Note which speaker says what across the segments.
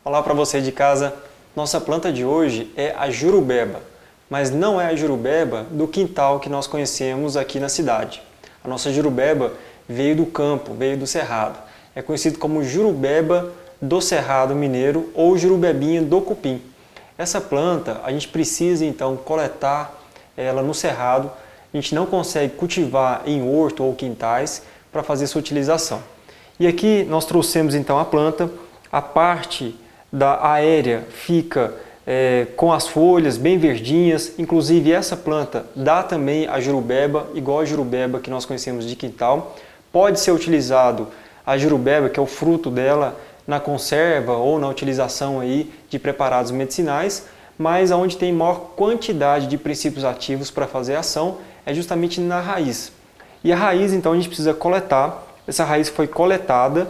Speaker 1: Olá para você de casa. Nossa planta de hoje é a jurubeba, mas não é a jurubeba do quintal que nós conhecemos aqui na cidade. A nossa jurubeba veio do campo, veio do cerrado. É conhecido como jurubeba do cerrado mineiro ou jurubebinha do cupim. Essa planta a gente precisa então coletar ela no cerrado. A gente não consegue cultivar em horto ou quintais para fazer sua utilização. E aqui nós trouxemos então a planta. A parte da aérea fica com as folhas bem verdinhas, inclusive essa planta dá também a jurubeba, igual a jurubeba que nós conhecemos de quintal. Pode ser utilizado a jurubeba, que é o fruto dela, na conserva ou na utilização aí de preparados medicinais, mas onde tem maior quantidade de princípios ativos para fazer a ação é justamente na raiz. E a raiz então a gente precisa coletar, essa raiz foi coletada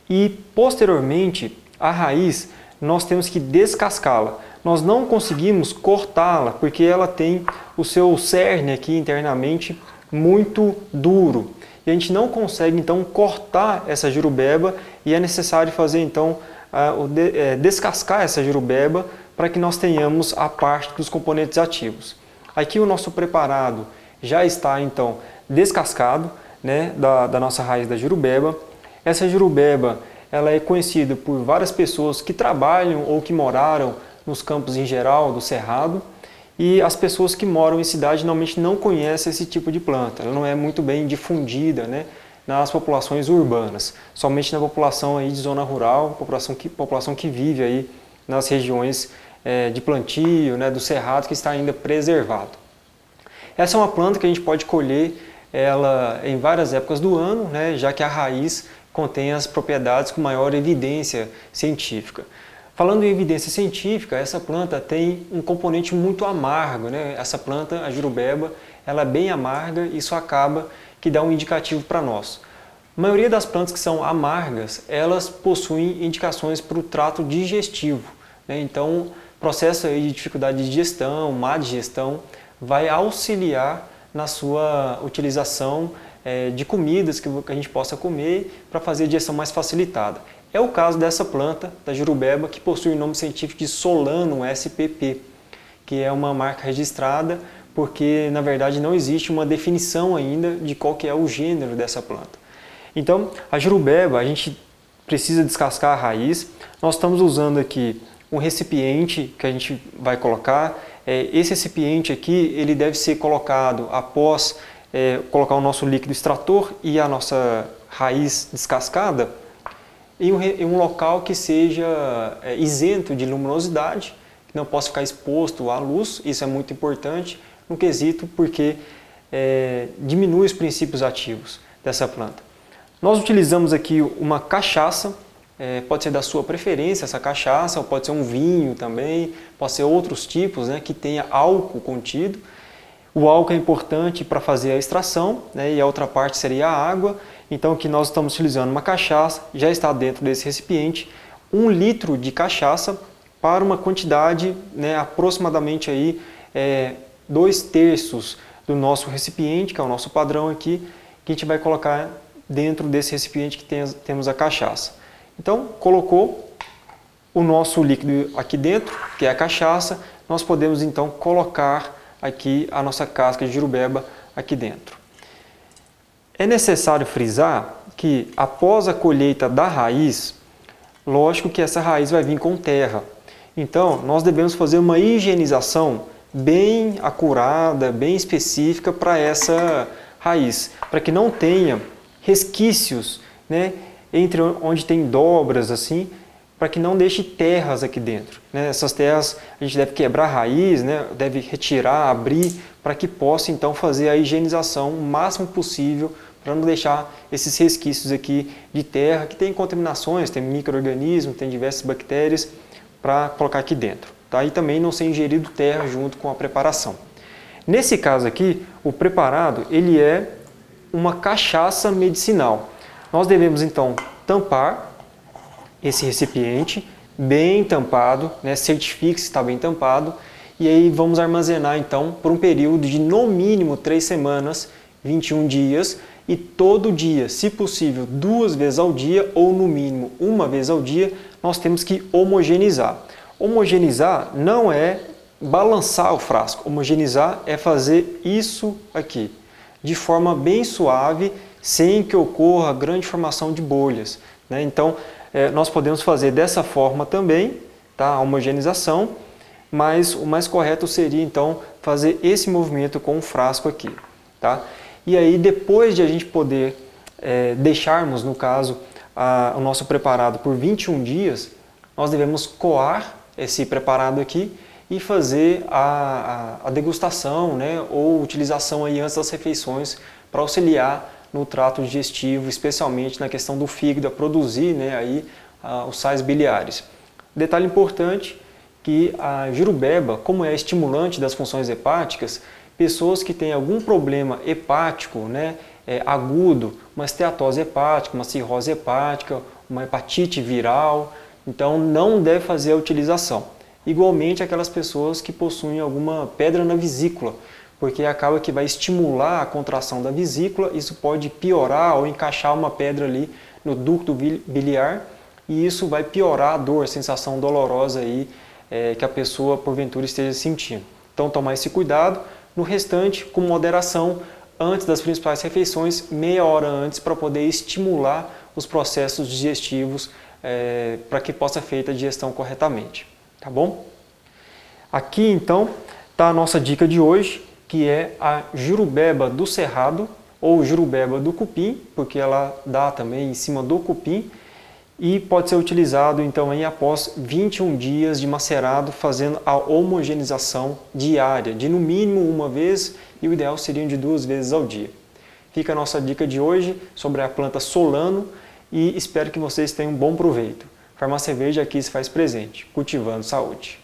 Speaker 1: e posteriormente a raiz nós temos que descascá-la. Nós não conseguimos cortá-la porque ela tem o seu cerne aqui internamente muito duro. E a gente não consegue então cortar essa jurubeba e é necessário fazer então descascar essa jurubeba para que nós tenhamos a parte dos componentes ativos. Aqui o nosso preparado já está então descascado, né, da nossa raiz da jurubeba. Essa jurubeba ela é conhecida por várias pessoas que trabalham ou que moraram nos campos em geral do cerrado, e as pessoas que moram em cidade normalmente não conhecem esse tipo de planta. Ela não é muito bem difundida, né, nas populações urbanas, somente na população aí de zona rural, população que vive aí nas regiões de plantio, né, do cerrado, que está ainda preservado. Essa é uma planta que a gente pode colher ela em várias épocas do ano, né, já que a raiz contém as propriedades com maior evidência científica. Falando em evidência científica, essa planta tem um componente muito amargo, né? Essa planta, a jurubeba, ela é bem amarga e isso acaba que dá um indicativo para nós. A maioria das plantas que são amargas, elas possuem indicações para o trato digestivo, né? Então, processo aí de dificuldade de digestão, má digestão, vai auxiliar na sua utilização de comidas que a gente possa comer para fazer a digestão mais facilitada. É o caso dessa planta, da jurubeba, que possui o nome científico de Solanum spp, que é uma marca registrada porque, na verdade, não existe uma definição ainda de qual que é o gênero dessa planta. Então, a jurubeba, a gente precisa descascar a raiz. Nós estamos usando aqui um recipiente que a gente vai colocar. Esse recipiente aqui, ele deve ser colocado após colocar o nosso líquido extrator e a nossa raiz descascada em um local que seja isento de luminosidade, que não possa ficar exposto à luz. Isso é muito importante no quesito porque diminui os princípios ativos dessa planta. Nós utilizamos aqui uma cachaça, pode ser da sua preferência essa cachaça, ou pode ser um vinho também, pode ser outros tipos, né, que tenha álcool contido. O álcool é importante para fazer a extração, né, e a outra parte seria a água. Então aqui nós estamos utilizando uma cachaça, já está dentro desse recipiente, 1 litro de cachaça para uma quantidade, né, aproximadamente aí, 2/3 do nosso recipiente, que é o nosso padrão aqui, que a gente vai colocar dentro desse recipiente que temos a cachaça. Então colocou o nosso líquido aqui dentro, que é a cachaça, nós podemos então colocar aqui a nossa casca de jurubeba aqui dentro. É necessário frisar que após a colheita da raiz, lógico que essa raiz vai vir com terra. Então, nós devemos fazer uma higienização bem acurada, bem específica para essa raiz, para que não tenha resquícios, né, entre onde tem dobras assim, para que não deixe terras aqui dentro, né? Essas terras a gente deve quebrar a raiz, né? Deve retirar, abrir, para que possa então fazer a higienização o máximo possível, para não deixar esses resquícios aqui de terra, que tem contaminações, tem micro-organismos, tem diversas bactérias, para colocar aqui dentro, tá? E também não ser ingerido terra junto com a preparação. Nesse caso aqui, o preparado ele é uma cachaça medicinal. Nós devemos então tampar esse recipiente bem tampado, né? Certifique se está bem tampado, e aí vamos armazenar então por um período de no mínimo 3 semanas 21 dias e todo dia, se possível, 2 vezes ao dia ou no mínimo 1 vez ao dia, nós temos que homogeneizar. Homogeneizar não é balançar o frasco, homogeneizar é fazer isso aqui, de forma bem suave, sem que ocorra grande formação de bolhas, né? Então, nós podemos fazer dessa forma também, tá? A homogeneização, mas o mais correto seria então fazer esse movimento com o frasco aqui, tá? E aí depois de a gente poder deixarmos, no caso, o nosso preparado por 21 dias, nós devemos coar esse preparado aqui e fazer a degustação, né, ou utilização aí antes das refeições para auxiliar no trato digestivo, especialmente na questão do fígado, a produzir, né, aí, os sais biliares. Detalhe importante que a jurubeba, como é estimulante das funções hepáticas, pessoas que têm algum problema hepático, né, agudo, uma esteatose hepática, uma cirrose hepática, uma hepatite viral, então não deve fazer a utilização. Igualmente aquelas pessoas que possuem alguma pedra na vesícula, porque acaba que vai estimular a contração da vesícula, isso pode piorar ou encaixar uma pedra ali no ducto biliar e isso vai piorar a dor, a sensação dolorosa aí, que a pessoa porventura esteja sentindo. Então tomar esse cuidado, no restante com moderação, antes das principais refeições, meia hora antes para poder estimular os processos digestivos para que possa ser feita a digestão corretamente. Tá bom? Aqui então está a nossa dica de hoje, que é a jurubeba do cerrado ou jurubeba do cupim, porque ela dá também em cima do cupim e pode ser utilizado então aí após 21 dias de macerado, fazendo a homogeneização diária, de no mínimo 1 vez e o ideal seria de 2 vezes ao dia. Fica a nossa dica de hoje sobre a planta solano e espero que vocês tenham um bom proveito. Farmácia Verde aqui se faz presente, cultivando saúde.